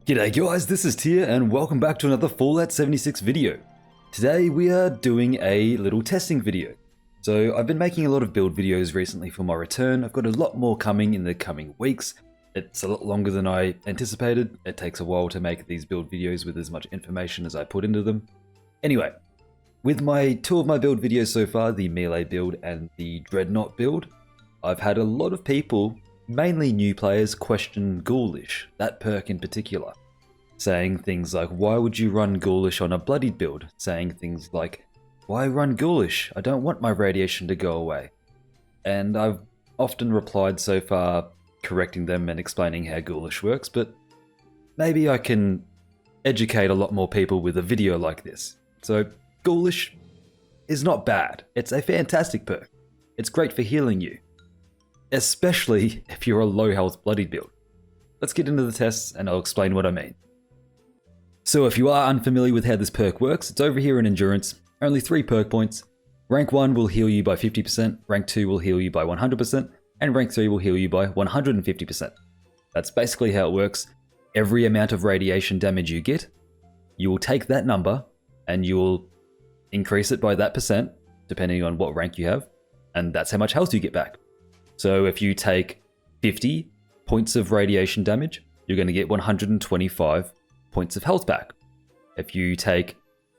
G'day guys, this is Tia and welcome back to another Fallout 76 video. Today we are doing a little testing video. So I've been making a lot of build videos recently for my return. I've got a lot more coming in the coming weeks. It's a lot longer than I anticipated. It takes a while to make these build videos with as much information as I put into them. Anyway, with two of my build videos so far, the melee build and the dreadnought build, I've had a lot of people, mainly new players, question Ghoulish, that perk in particular. Saying things like, why would you run Ghoulish on a bloodied build? Saying things like, why run Ghoulish? I don't want my radiation to go away. And I've often replied so far, correcting them and explaining how Ghoulish works, but maybe I can educate a lot more people with a video like this. So Ghoulish is not bad. It's a fantastic perk. It's great for healing you, especially if you're a low health bloodied build. Let's get into the tests and I'll explain what I mean. So if you are unfamiliar with how this perk works, it's over here in Endurance, only 3 perk points. Rank 1 will heal you by 50%, Rank 2 will heal you by 100%, and Rank 3 will heal you by 150%. That's basically how it works. Every amount of radiation damage you get, you will take that number and you will increase it by that percent, depending on what rank you have, and that's how much health you get back. So if you take 50 points of radiation damage, you're going to get 125 points of health back. If you take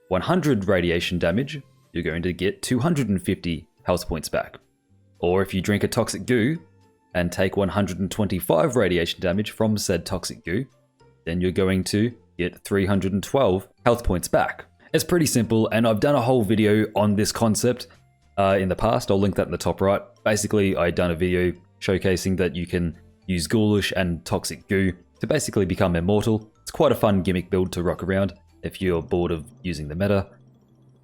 100 radiation damage, you're going to get 250 health points back. Or if you drink a toxic goo and take 125 radiation damage from said toxic goo, then you're going to get 312 health points back. It's pretty simple, and I've done a whole video on this concept in the past. I'll link that in the top right. Basically, I've done a video showcasing that you can use Ghoulish and toxic goo to basically become immortal. It's quite a fun gimmick build to rock around if you're bored of using the meta.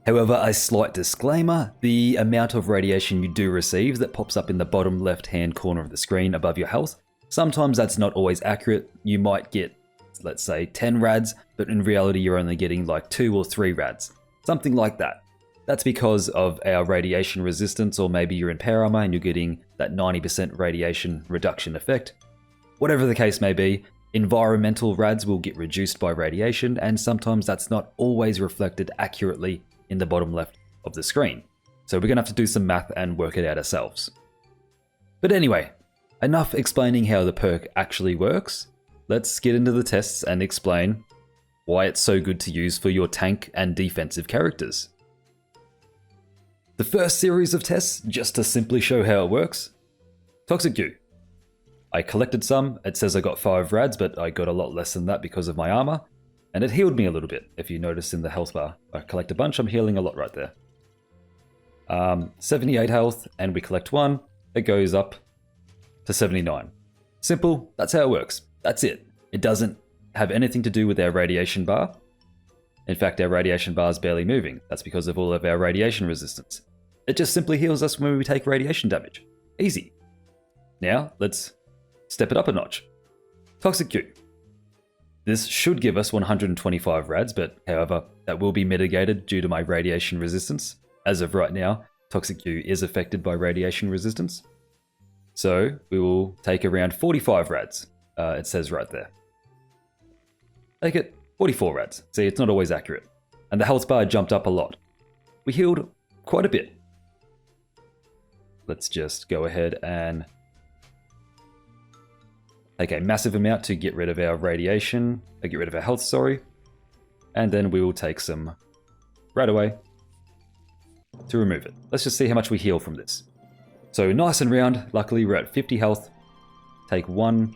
However, a slight disclaimer, the amount of radiation you do receive that pops up in the bottom left hand corner of the screen above your health, sometimes that's not always accurate. You might get, let's say, 10 rads, but in reality you're only getting like 2 or 3 rads, something like that. That's because of our radiation resistance, or maybe you're in power armor and you're getting that 90% radiation reduction effect. Whatever the case may be, environmental rads will get reduced by radiation, and sometimes that's not always reflected accurately in the bottom left of the screen. So we're going to have to do some math and work it out ourselves. But anyway, enough explaining how the perk actually works. Let's get into the tests and explain why it's so good to use for your tank and defensive characters. The first series of tests, just to simply show how it works. Toxic goo. I collected some. It says I got 5 rads, but I got a lot less than that because of my armor, and it healed me a little bit. If you notice in the health bar, I collect a bunch, I'm healing a lot right there. 78 health, and we collect 1, it goes up to 79. Simple, that's how it works. That's it. It doesn't have anything to do with our radiation bar. In fact, our radiation bar is barely moving. That's because of all of our radiation resistance. It just simply heals us when we take radiation damage. Easy. Now, let's step it up a notch. Toxic goo. This should give us 125 rads, but however, that will be mitigated due to my radiation resistance. As of right now, toxic goo is affected by radiation resistance. So we will take around 45 rads. It says right there. Take it 44 rads. See, it's not always accurate. And the health bar jumped up a lot. We healed quite a bit. Let's just go ahead and take a massive amount to get rid of our radiation, get rid of our health, sorry. And then we will take some right away to remove it. Let's just see how much we heal from this. So nice and round, luckily we're at 50 health. Take 1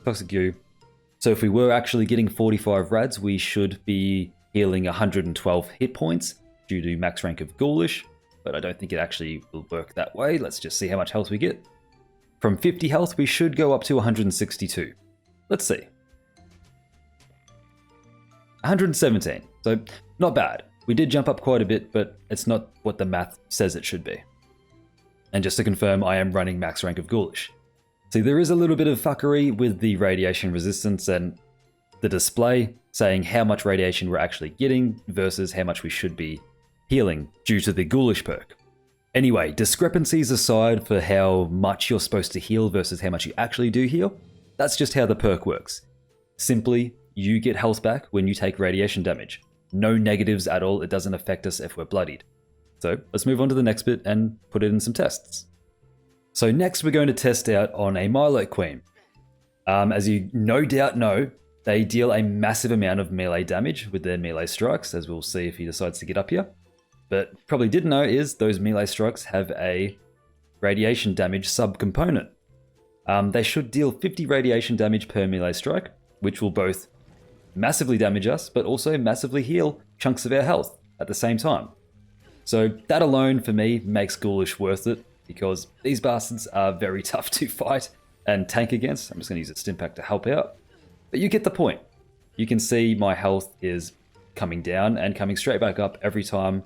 toxic goo. So if we were actually getting 45 rads, we should be healing 112 hit points due to max rank of Ghoulish, but I don't think it actually will work that way. Let's just see how much health we get. From 50 health, we should go up to 162. Let's see. 117, so not bad. We did jump up quite a bit, but it's not what the math says it should be. And just to confirm, I am running max rank of Ghoulish. See, there is a little bit of fuckery with the radiation resistance and the display saying how much radiation we're actually getting versus how much we should be healing due to the Ghoulish perk. Anyway, discrepancies aside for how much you're supposed to heal versus how much you actually do heal, that's just how the perk works. Simply, you get health back when you take radiation damage. No negatives at all, it doesn't affect us if we're bloodied. So let's move on to the next bit and put it in some tests. So next we're going to test out on a Milote Queen. As you no doubt know, they deal a massive amount of melee damage with their melee strikes, as we'll see if he decides to get up here. But probably didn't know is those melee strikes have a radiation damage subcomponent. They should deal 50 radiation damage per melee strike, which will both massively damage us, but also massively heal chunks of our health at the same time. So that alone for me makes Ghoulish worth it, because these bastards are very tough to fight and tank against. I'm just going to use a Stimpak to help out. But you get the point. You can see my health is coming down and coming straight back up every time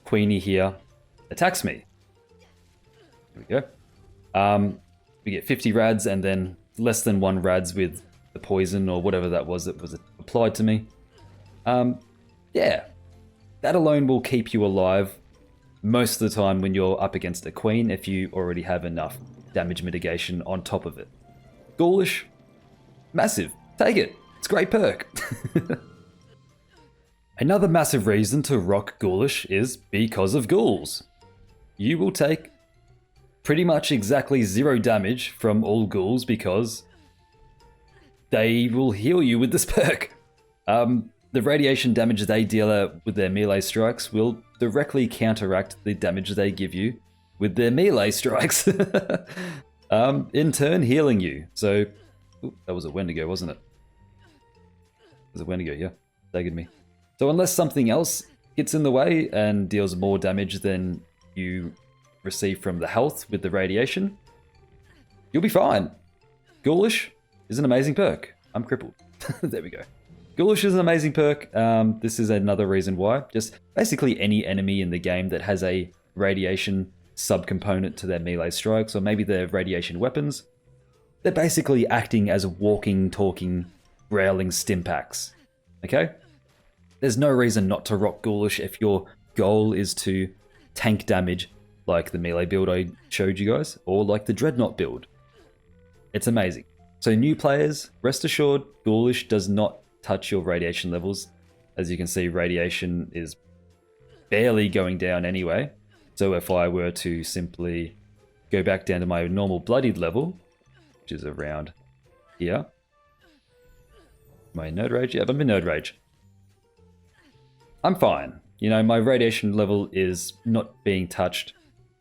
Queenie here attacks me. There we go. We get 50 rads and then less than 1 rads with the poison or whatever that was applied to me. Yeah, that alone will keep you alive most of the time when you're up against a queen if you already have enough damage mitigation on top of it. Ghoulish, massive. Take it. It's a great perk. Another massive reason to rock Ghoulish is because of ghouls. You will take pretty much exactly 0 damage from all ghouls because they will heal you with this perk. The radiation damage they deal with their melee strikes will directly counteract the damage they give you with their melee strikes. In turn healing you. So, that was a Wendigo, wasn't it? It was a Wendigo, yeah. Staggered me. So unless something else gets in the way and deals more damage than you receive from the health with the radiation, you'll be fine. Ghoulish is an amazing perk. I'm crippled. There we go. Ghoulish is an amazing perk. This is another reason why. Just basically any enemy in the game that has a radiation subcomponent to their melee strikes, or maybe their radiation weapons, they're basically acting as walking, talking, growling Stimpaks. Okay? There's no reason not to rock Ghoulish if your goal is to tank damage like the melee build I showed you guys, or like the Dreadnought build. It's amazing. So new players, rest assured, Ghoulish does not touch your radiation levels. As you can see, radiation is barely going down anyway. So if I were to simply go back down to my normal bloodied level, which is around here. My Nerd Rage? Yeah, I'm in Nerd Rage. I'm fine. You know, my radiation level is not being touched.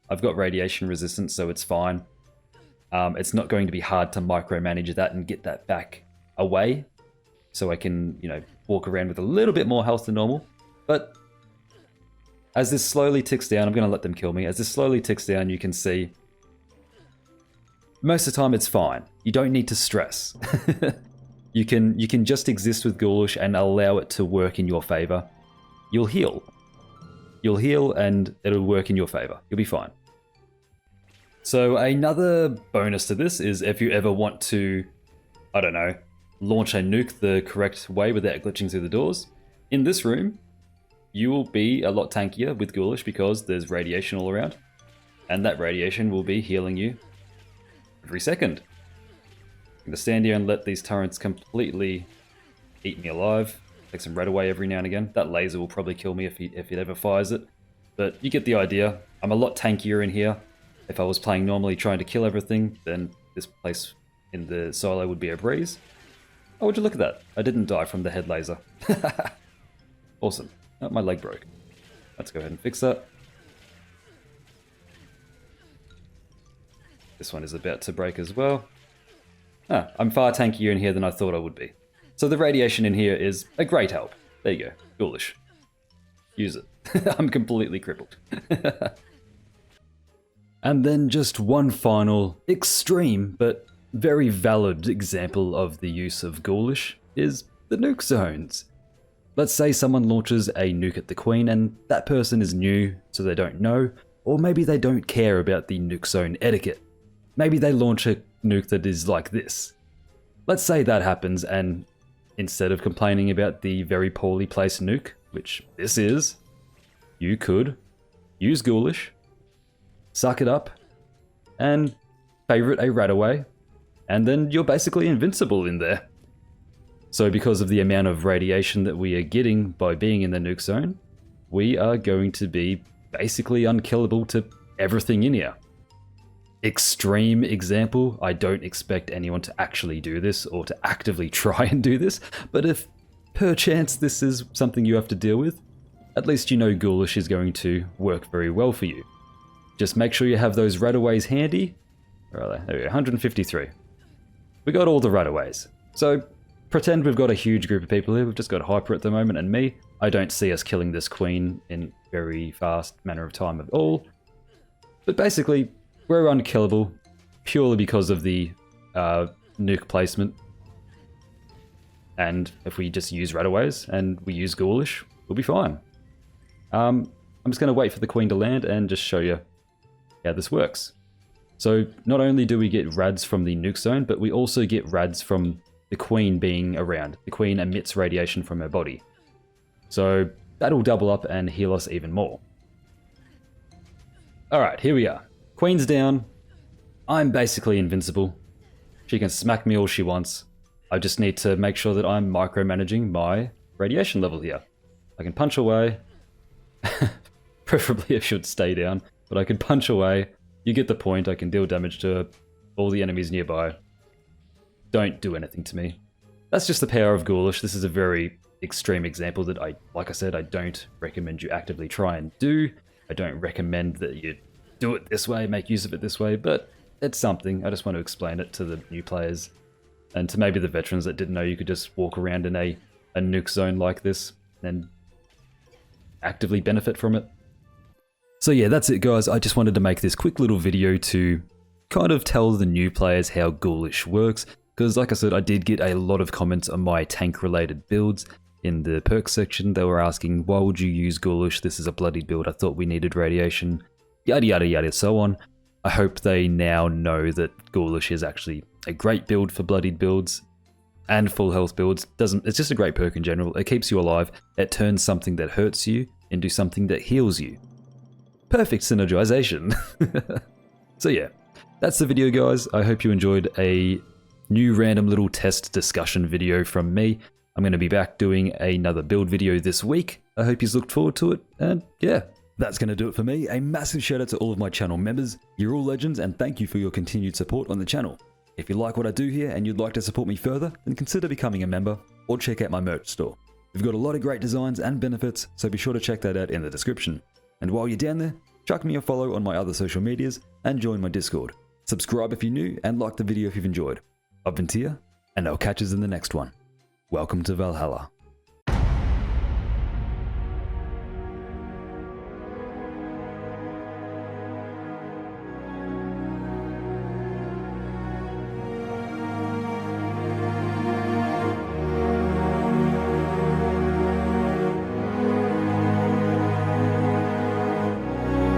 I've got radiation resistance, so it's fine. It's not going to be hard to micromanage that and get that back away, so I can, you know, walk around with a little bit more health than normal. But as this slowly ticks down, I'm going to let them kill me. As this slowly ticks down, you can see most of the time it's fine. You don't need to stress. You can just exist with Ghoulish and allow it to work in your favor. You'll heal. You'll heal and it'll work in your favor. You'll be fine. So another bonus to this is if you ever want to, I don't know, launch a nuke the correct way without glitching through the doors. In this room, you will be a lot tankier with Ghoulish because there's radiation all around. And that radiation will be healing you every second. I'm going to stand here and let these turrets completely eat me alive. Take some red away every now and again. That laser will probably kill me if it ever fires it. But you get the idea. I'm a lot tankier in here. If I was playing normally trying to kill everything, then this place in the silo would be a breeze. Oh, would you look at that? I didn't die from the head laser. Awesome. Oh, my leg broke. Let's go ahead and fix that. This one is about to break as well. Ah, I'm far tankier in here than I thought I would be. So the radiation in here is a great help. There you go. Ghoulish. Use it. I'm completely crippled. And then just one final, extreme, but very valid example of the use of Ghoulish is the nuke zones. Let's say someone launches a nuke at the Queen and that person is new, so they don't know, or maybe they don't care about the nuke zone etiquette. Maybe they launch a nuke that is like this. Let's say that happens and instead of complaining about the very poorly placed nuke, which this is, you could use Ghoulish, suck it up, and favorite a Radaway, and then you're basically invincible in there. So because of the amount of radiation that we are getting by being in the nuke zone, we are going to be basically unkillable to everything in here. Extreme example, I don't expect anyone to actually do this or to actively try and do this, but if perchance this is something you have to deal with, at least you know Ghoulish is going to work very well for you. Just make sure you have those radaways handy. Where are they? There we go, 153. We got all the radaways. So pretend we've got a huge group of people here. We've just got Hyper at the moment and me. I don't see us killing this queen in very fast manner of time at all. But basically, we're unkillable purely because of the nuke placement. And if we just use radaways and we use Ghoulish, we'll be fine. I'm just going to wait for the queen to land and just show you how this works. So not only do we get rads from the nuke zone, but we also get rads from the queen being around. The queen emits radiation from her body. So that'll double up and heal us even more. Alright, here we are. Queen's down. I'm basically invincible. She can smack me all she wants. I just need to make sure that I'm micromanaging my radiation level here. I can punch away. Preferably it should stay down, but I can punch away. You get the point. I can deal damage to all the enemies nearby. Don't do anything to me. That's just the power of Ghoulish. This is a very extreme example that like I said, I don't recommend you actively try and do. I don't recommend that you do it this way, make use of it this way, but it's something. I just want to explain it to the new players and to maybe the veterans that didn't know you could just walk around in a nuke zone like this and actively benefit from it. So yeah, that's it guys. I just wanted to make this quick little video to kind of tell the new players how Ghoulish works, because like I said, I did get a lot of comments on my tank related builds in the perks section. They were asking, why would you use Ghoulish? This is a bloodied build. I thought we needed radiation. Yada yada yada, so on. I hope they now know that Ghoulish is actually a great build for bloodied builds and full health builds. It's just a great perk in general. It keeps you alive. It turns something that hurts you into something that heals you. Perfect synergization. So yeah, that's the video guys. I hope you enjoyed a new random little test discussion video from me. I'm going to be back doing another build video this week. I hope you looked forward to it, and yeah. That's going to do it for me. A massive shout out to all of my channel members. You're all legends and thank you for your continued support on the channel. If you like what I do here and you'd like to support me further, then consider becoming a member or check out my merch store. We've got a lot of great designs and benefits, so be sure to check that out in the description. And while you're down there, chuck me a follow on my other social medias and join my Discord. Subscribe if you're new and like the video if you've enjoyed. I've been Tia, and I'll catch us in the next one. Welcome to Valhalla.